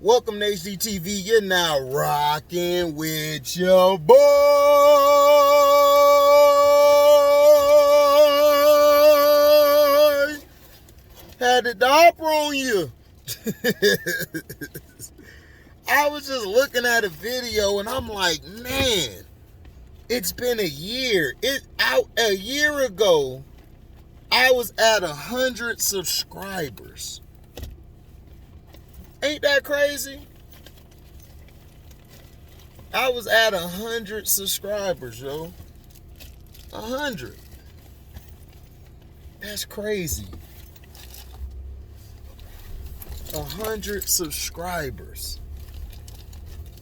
Welcome to HDTV. You're now rocking with your boy. Had the opera on you. I was just looking at a video and I'm like, man, it's been a year. A year ago, I was at 100 subscribers. Ain't that crazy? I was at 100 subscribers, yo. 100. That's crazy. 100 subscribers.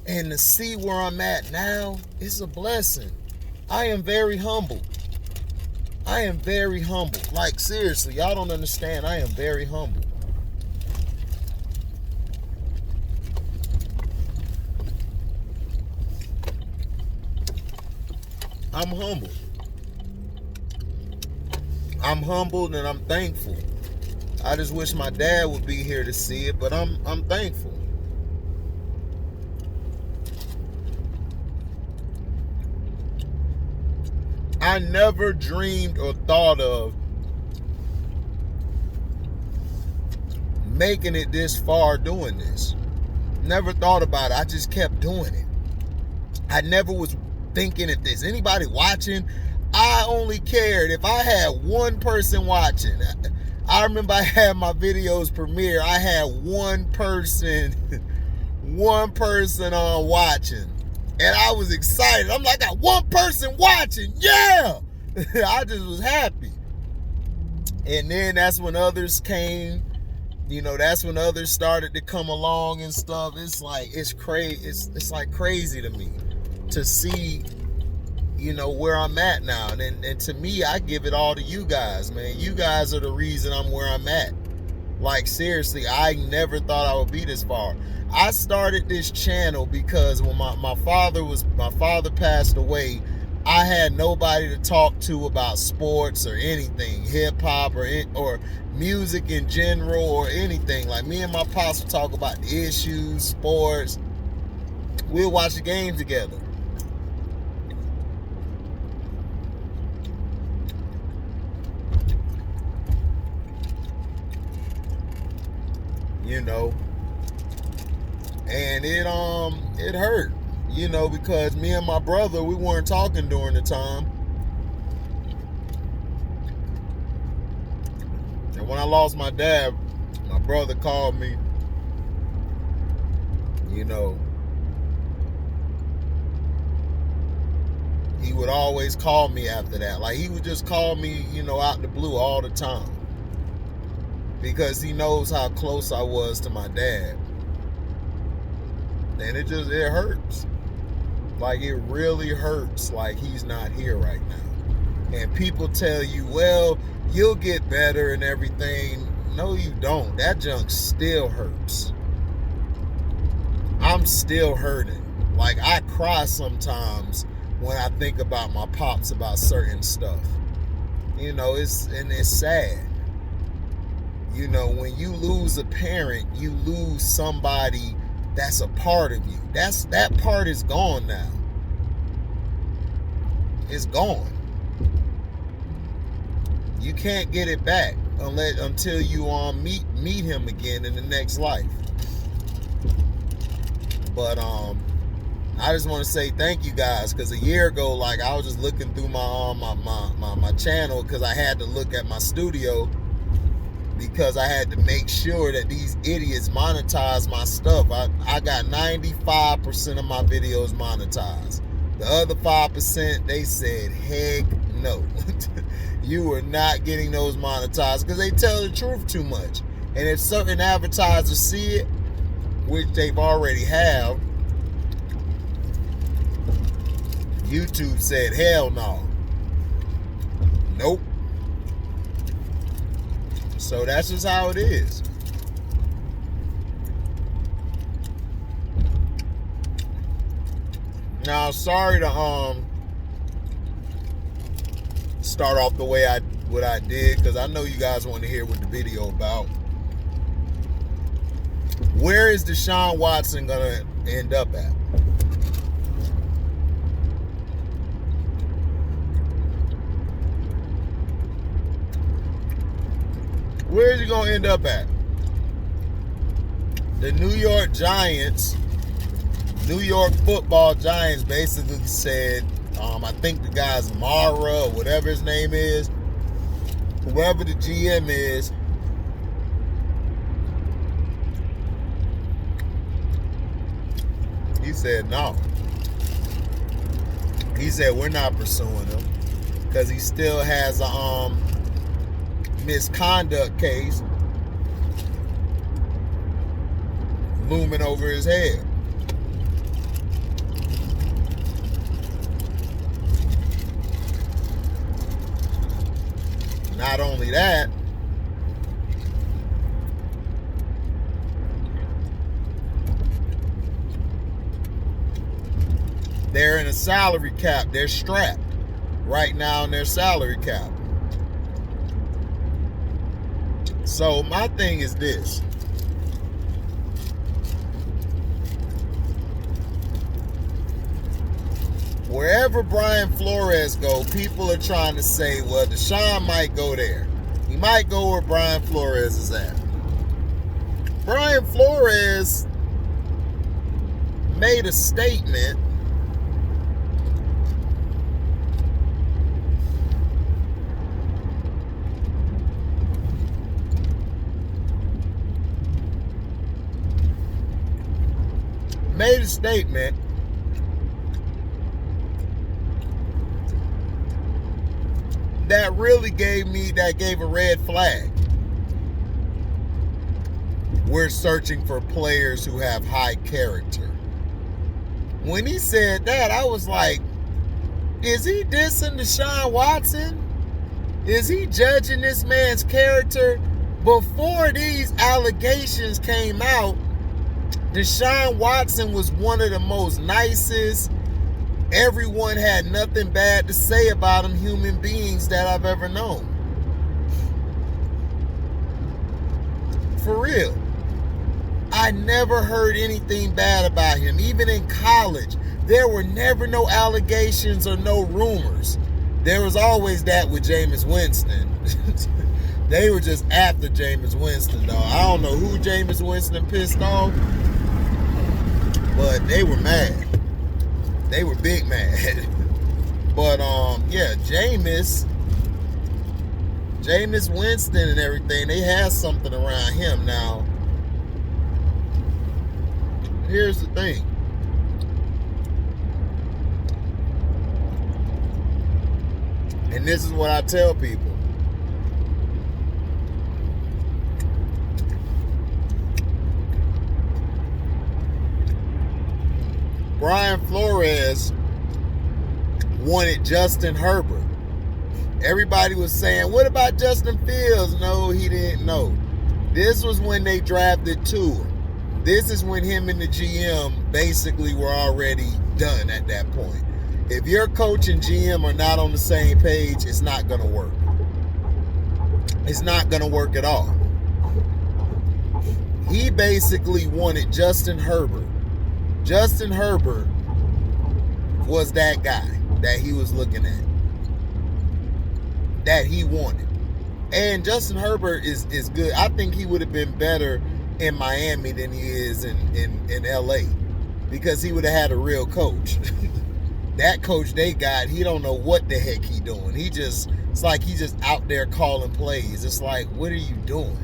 And to see where I'm at now, it's a blessing. I am very humble. I am very humble. Like, seriously, y'all don't understand. I am very humble. I'm humble. I'm humbled and I'm thankful. I just wish my dad would be here to see it, but I'm thankful. I never dreamed or thought of making it this far doing this. Never thought about it. I just kept doing it. I never was thinking if there's anybody watching. I only cared if I had one person watching. I remember I had my videos premiere. I had one person on watching. And I was excited. I'm like, I got one person watching. Yeah. I just was happy. And then that's when others came. You know, that's when others started to come along and stuff. It's like, it's crazy. It's like crazy to me to see, you know, where I'm at now. And to me, I give it all to you guys, man. You guys are the reason I'm where I'm at. Like, seriously, I never thought I would be this far. I started this channel because when my father passed away, I had nobody to talk to about sports or anything, hip hop or music in general or anything. Like, me and my pops would talk about the issues, sports. We'll watch the games together. You know, and it hurt, you know, because me and my brother, we weren't talking during the time. And when I lost my dad, my brother called me, you know. He would always call me after that. Like, he would just call me, you know, out the blue all the time. Because he knows how close I was to my dad. And it hurts. Like, it really hurts like he's not here right now. And people tell you, well, you'll get better and everything. No, you don't. That junk still hurts. I'm still hurting. Like, I cry sometimes when I think about my pops about certain stuff. You know, it's sad. You know, when you lose a parent, you lose somebody that's a part of you. That part is gone now. It's gone. You can't get it back until you meet him again in the next life. But I just want to say thank you guys, because a year ago, like, I was just looking through my channel because I had to look at my studio. Because I had to make sure that these idiots monetize my stuff. I got 95% of my videos monetized. The other 5%, they said, heck no. You are not getting those monetized because they tell the truth too much. And if certain advertisers see it, which they've already have, YouTube said, hell no. Nope. So that's just how it is. Now, sorry to start off the way I did, because I know you guys want to hear what the video about. Where is Deshaun Watson going to end up at? Where is he going to end up at? The New York Giants, New York football Giants basically said, I think the guy's Mara or whatever his name is, whoever the GM is, he said no. He said we're not pursuing him because he still has a misconduct case looming over his head. Not only that, they're in a salary cap. They're strapped right now in their salary cap. So my thing is this. Wherever Brian Flores go, people are trying to say, well, Deshaun might go there. He might go where Brian Flores is at. Brian Flores made a statement that really gave a red flag. We're searching for players who have high character. When he said that, I was like, is he dissing Deshaun Watson? Is he judging this man's character? Before these allegations came out, Deshaun Watson was one of the most nicest, everyone had nothing bad to say about him, human beings that I've ever known. For real. I never heard anything bad about him. Even in college, there were never no allegations or no rumors. There was always that with Jameis Winston. They were just after Jameis Winston, though. I don't know who Jameis Winston pissed off, but they were mad. They were big mad. But yeah, Jameis Winston and everything, they had something around him. Now, here's the thing. And this is what I tell people. Brian Flores wanted Justin Herbert. Everybody was saying, what about Justin Fields? No, he didn't know. This was when they drafted Tua. This is when him and the GM basically were already done at that point. If your coach and GM are not on the same page, it's not going to work. It's not going to work at all. He basically wanted Justin Herbert. Justin Herbert was that guy that he was looking at, that he wanted. And Justin Herbert is good. I think he would have been better in Miami than he is in LA, because he would have had a real coach. That coach they got, he don't know what the heck he doing. It's like he's just out there calling plays. It's like, what are you doing?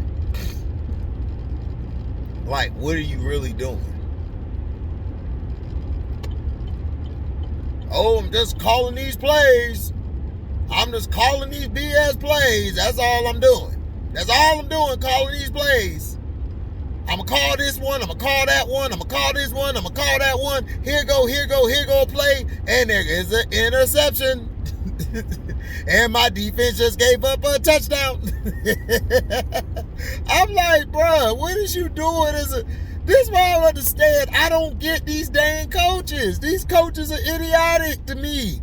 Like, what are you really doing? Oh, I'm just calling these plays. I'm just calling these BS plays. That's all I'm doing. That's all I'm doing, calling these plays. I'm going to call this one. I'm going to call that one. I'm going to call this one. I'm going to call that one. Here go a play. And there is an interception. And my defense just gave up a touchdown. I'm like, bro, what is you doing? This is why I don't understand. I don't get these dang coaches. These coaches are idiotic to me.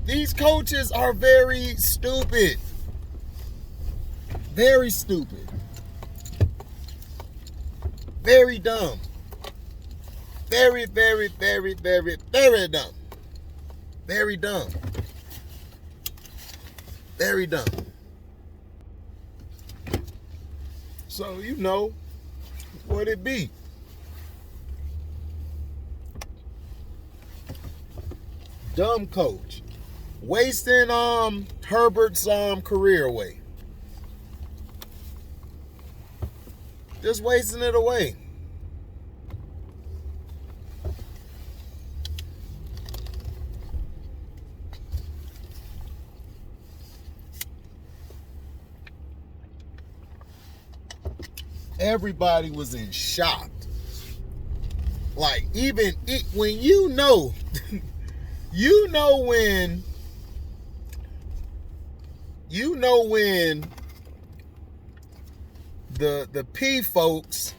These coaches are very stupid. Very stupid. Very dumb. Very, very, very, very, very dumb. Very dumb. Very dumb. So, you know what it be. Dumb coach. Wasting Herbert's career away. Just wasting it away. Everybody was in shock. Like, even when you know when the P folks,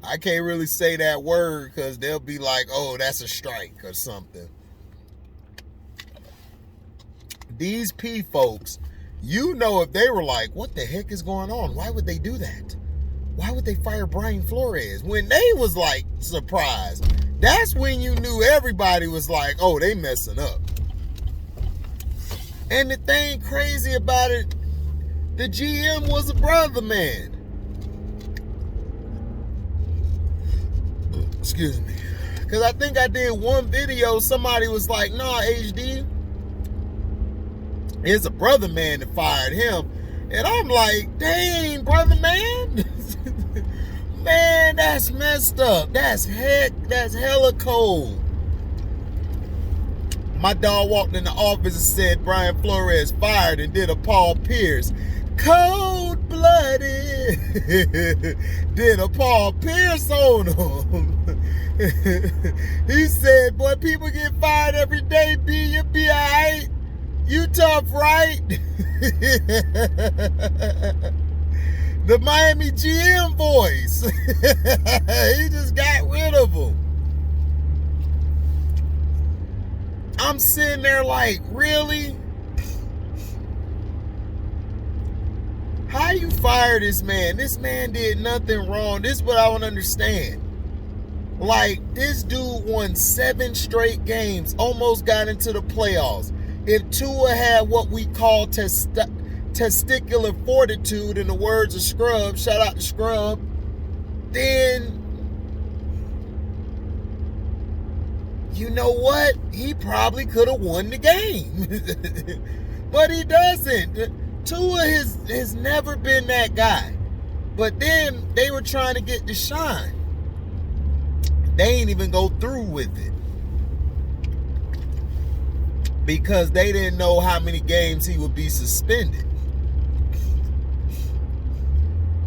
I can't really say that word because they'll be like, oh, that's a strike or something. These P folks, you know, if they were like, what the heck is going on? Why would they do that? Why would they fire Brian Flores? When they was like surprised, that's when you knew everybody was like, oh, they messing up. And the thing crazy about it, the GM was a brother man. Excuse me. Because I think I did one video, somebody was like, nah, HD, it's a brother man that fired him. And I'm like, dang, brother man. Man, that's messed up. That's hella cold. My dog walked in the office and said Brian Flores fired and did a Paul Pierce. Cold-blooded. Did a Paul Pierce on him. He said, boy, people get fired every day, B. You'll be all right. You tough, right? The Miami GM voice. He just got rid of him. I'm sitting there like, really? How you fire this man? This man did nothing wrong. This is what I don't understand. Like, this dude won 7 straight games, almost got into the playoffs. If Tua had what we call testicular fortitude, in the words of Scrub, shout out to Scrub, then you know what? He probably could have won the game. But he doesn't. Tua has never been that guy. But then they were trying to get Deshaun. They ain't even go through with it. Because they didn't know how many games he would be suspended.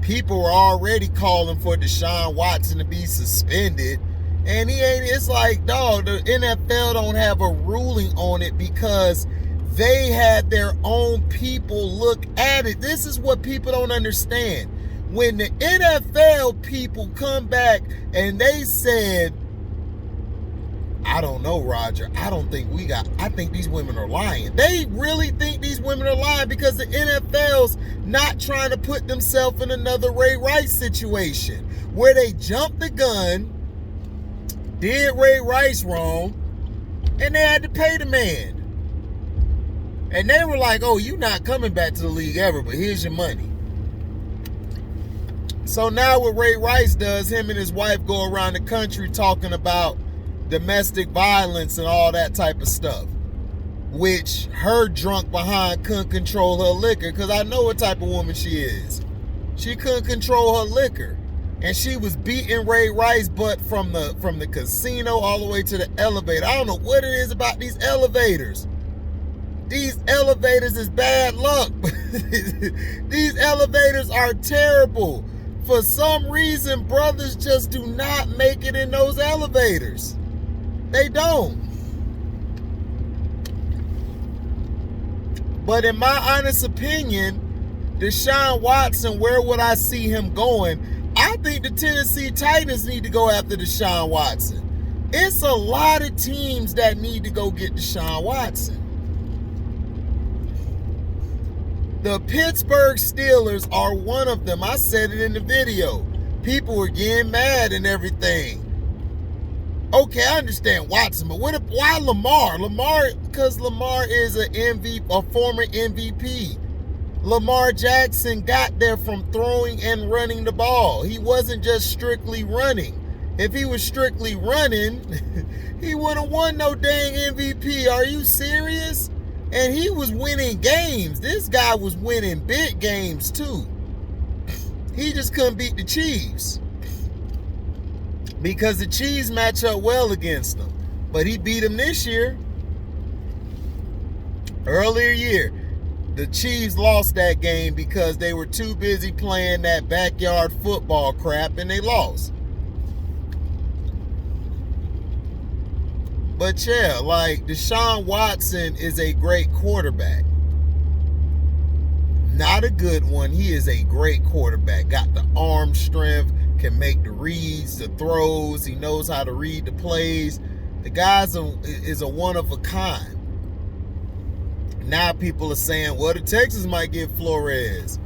People were already calling for Deshaun Watson to be suspended. And he ain't, it's like, dog, the NFL don't have a ruling on it because they had their own people look at it. This is what people don't understand. When the NFL people come back and they said, I don't know, Roger, I think these women are lying. They really think these women are lying because the NFL's not trying to put themselves in another Ray Rice situation where they jumped the gun, did Ray Rice wrong, and they had to pay the man. And they were like, oh, you're not coming back to the league ever, but here's your money. So now what Ray Rice does, him and his wife go around the country talking about domestic violence and all that type of stuff, which her drunk behind couldn't control her liquor, because I know what type of woman she is. She couldn't control her liquor. And she was beating Ray Rice butt from the casino all the way to the elevator. I don't know what it is about these elevators. These elevators is bad luck. These elevators are terrible. For some reason, brothers just do not make it in those elevators. They don't. But in my honest opinion, Deshaun Watson, where would I see him going? I think the Tennessee Titans need to go after Deshaun Watson. It's a lot of teams that need to go get Deshaun Watson. The Pittsburgh Steelers are one of them. I said it in the video. People were getting mad and everything. Okay, I understand Watson, but why Lamar? Because Lamar is a former MVP. Lamar Jackson got there from throwing and running the ball. He wasn't just strictly running. If he was strictly running, he wouldn't won no dang MVP. Are you serious? And he was winning games. This guy was winning big games too. He just couldn't beat the Chiefs because the Chiefs match up well against him. But he beat them this year. Earlier year, the Chiefs lost that game because they were too busy playing that backyard football crap and they lost. But yeah, like Deshaun Watson is a great quarterback. Not a good one. He is a great quarterback. Got the arm strength, can make the reads, the throws. He knows how to read the plays. The guy's is a one of a kind. Now people are saying, well, the Texans might get Flores.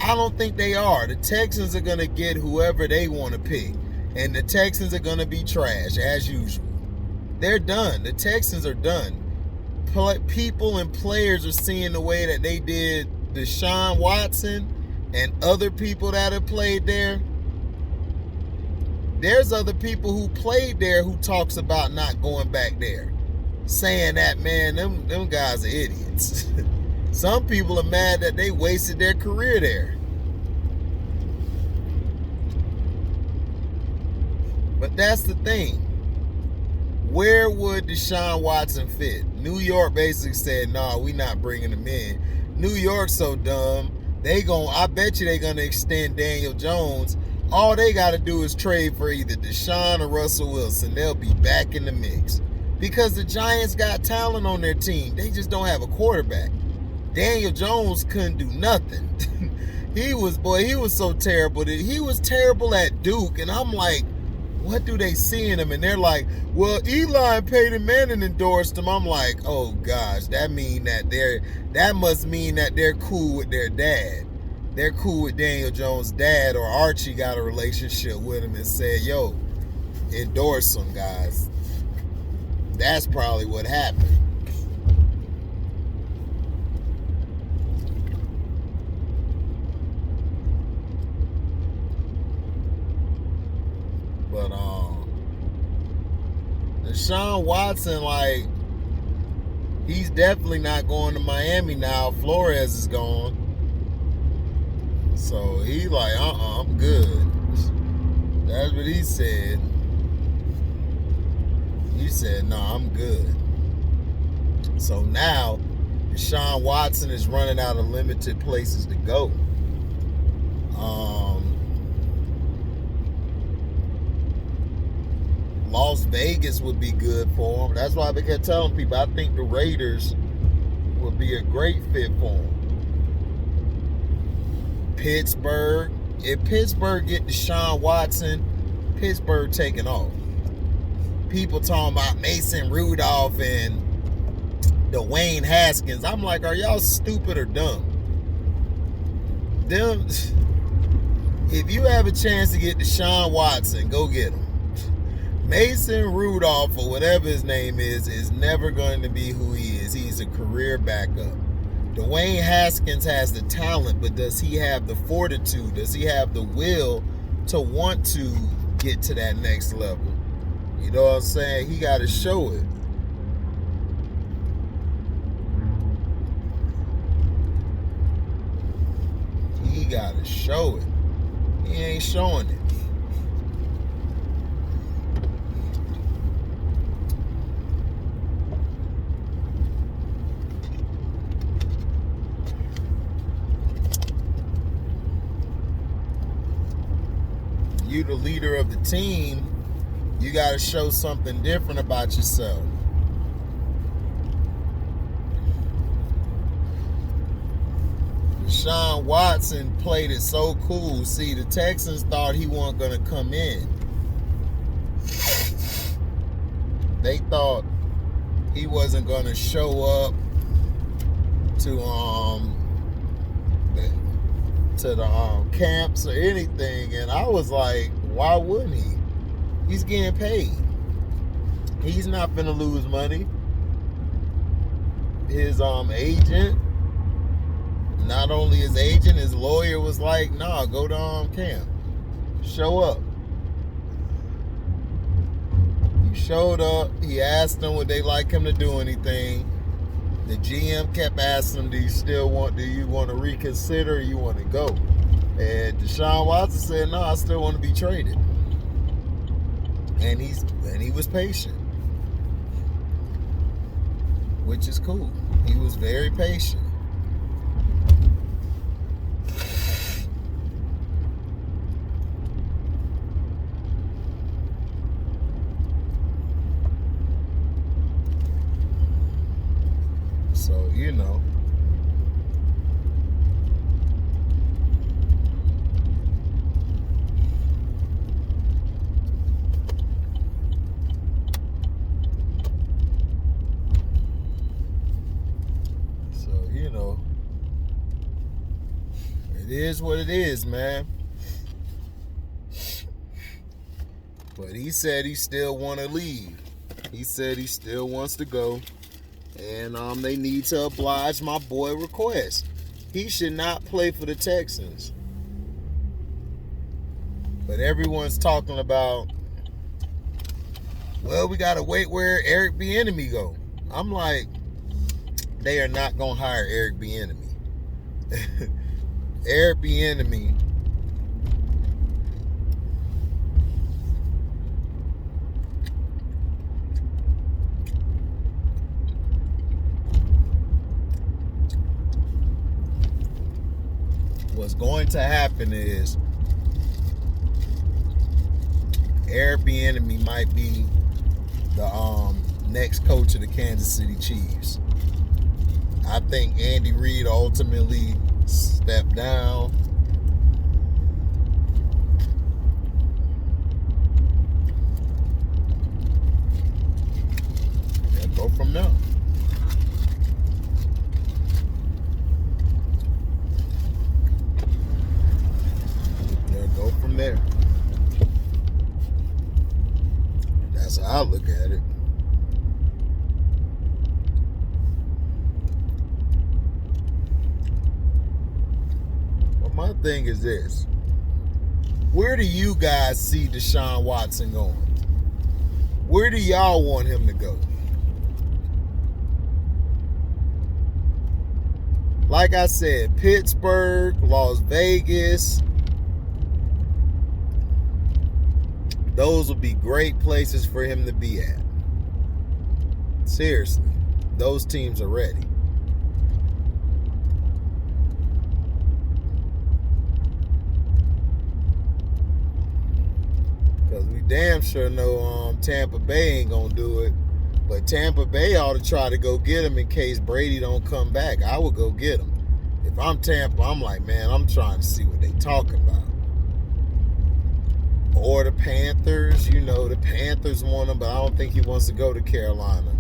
I don't think they are. The Texans are going to get whoever they want to pick. And the Texans are going to be trash, as usual. They're done. The Texans are done. People and players are seeing the way that they did Deshaun Watson and other people that have played there. There's other people who played there who talks about not going back there. Saying that, man, them guys are idiots. Some people are mad that they wasted their career there. But that's the thing. Where would Deshaun Watson fit? New York basically said, nah, we not bringing him in. New York's so dumb. I bet you they're going to extend Daniel Jones. All they got to do is trade for either Deshaun or Russell Wilson. They'll be back in the mix. Because the Giants got talent on their team. They just don't have a quarterback. Daniel Jones couldn't do nothing. He was so terrible. He was terrible at Duke. And I'm like, what do they see in him? And they're like, well, Eli and Peyton Manning endorsed him. I'm like, oh gosh, that must mean that they're cool with their dad. They're cool with Daniel Jones' dad, or Archie got a relationship with him and said, yo, endorse him, guys. That's probably what happened. But Deshaun Watson, like, he's definitely not going to Miami now. Flores is gone. So he like, I'm good. That's what he said. He said, no, I'm good. So now Deshaun Watson is running out of limited places to go. Las Vegas would be good for him. That's why I kept telling people I think the Raiders would be a great fit for him. Pittsburgh. If Pittsburgh get Deshaun Watson, Pittsburgh taking off. People talking about Mason Rudolph and Dwayne Haskins. I'm like, are y'all stupid or dumb? If you have a chance to get Deshaun Watson, go get him. Mason Rudolph, or whatever his name is never going to be who he is. He's a career backup. Dwayne Haskins has the talent, but does he have the fortitude? Does he have the will to want to get to that next level? You know what I'm saying? He got to show it. He got to show it. He ain't showing it. You the leader of the team, you got to show something different about yourself. Deshaun Watson played it so cool. See, the Texans thought he wasn't going to come in. They thought he wasn't going to show up to camps or anything. And I was like, why wouldn't he? He's getting paid. He's not finna lose money. His agent, not only his agent, his lawyer was like, nah, go to camp. Show up. He showed up. He asked them would they like him to do anything. The GM kept asking him, do you want to reconsider or you want to go? And Deshaun Watson said, no, I still want to be traded. And he was patient, which is cool. He was very patient. So, you know. It is what it is, man. But he said he still want to leave. He said he still wants to go. And they need to oblige my boy request. He should not play for the Texans. But everyone's talking about, well, we got to wait where Eric Bieniemy go. I'm like, they are not going to hire Eric Bieniemy. Eric Bieniemy what's going to happen is Eric Bieniemy might be the next coach of the Kansas City Chiefs. I think Andy Reid ultimately stepped down. And go from there. Go from there. That's how I look at it. But my thing is this. Where do you guys see Deshaun Watson going? Where do y'all want him to go? Like I said, Pittsburgh, Las Vegas, those would be great places for him to be at. Seriously, those teams are ready. Because we damn sure know Tampa Bay ain't going to do it. But Tampa Bay ought to try to go get him in case Brady don't come back. I would go get him. If I'm Tampa, I'm like, man, I'm trying to see what they talking about. Or the Panthers, the Panthers want him, but I don't think he wants to go to Carolina,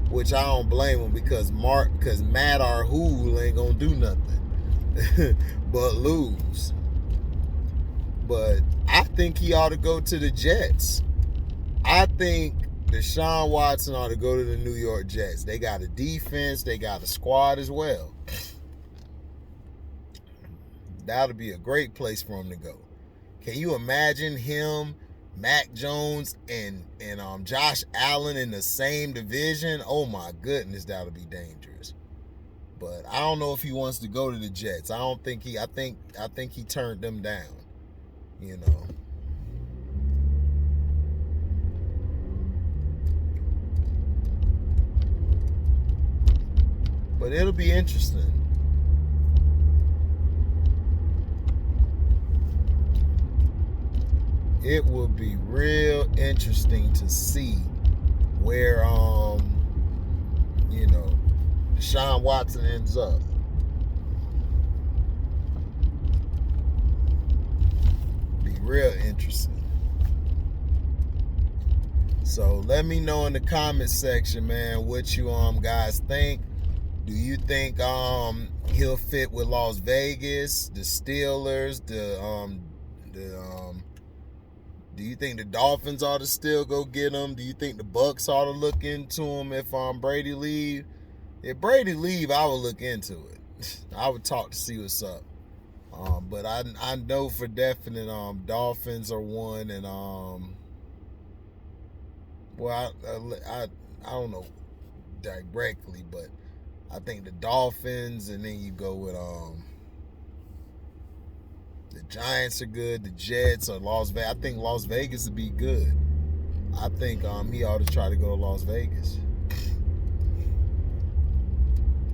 which I don't blame him because Matt Arhul ain't gonna do nothing but lose. But I think he ought to go to the Jets. I think Deshaun Watson ought to go to the New York Jets. They got a defense, they got a squad as well. That'll be a great place for him to go. Can you imagine him, Mac Jones, and Josh Allen in the same division? Oh my goodness, that'll be dangerous. But I don't know if he wants to go to the Jets. I think he turned them down. But it'll be interesting. It will be real interesting to see where Deshaun Watson ends up. Be real interesting. So let me know in the comment section, man, what you guys think. Do you think he'll fit with Las Vegas, the Steelers, do you think the Dolphins ought to still go get him? Do you think the Bucks ought to look into him if Brady leave? If Brady leave, I would look into it. I would talk to see what's up. But I know for definite Dolphins are one, and well, I don't know directly, but I think the Dolphins, and then you go with the Giants are good, the Jets, or Las Vegas. I think Las Vegas would be good. I think he ought to try to go to Las Vegas.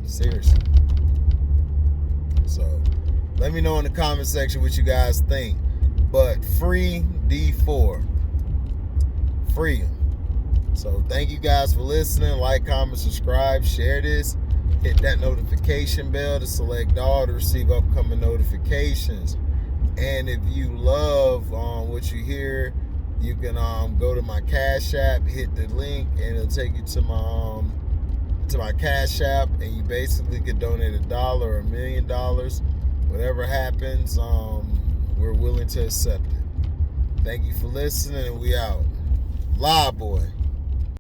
Seriously. So let me know in the comment section what you guys think. But free D4. Free him. So thank you guys for listening. Like, comment, subscribe, share this. Hit that notification bell to select all to receive upcoming notifications. And if you love what you hear, you can go to my Cash App, hit the link, and it'll take you to my Cash App, and you basically could donate $1 or $1 million. Whatever happens, we're willing to accept it. Thank you for listening, and we out. Live boy.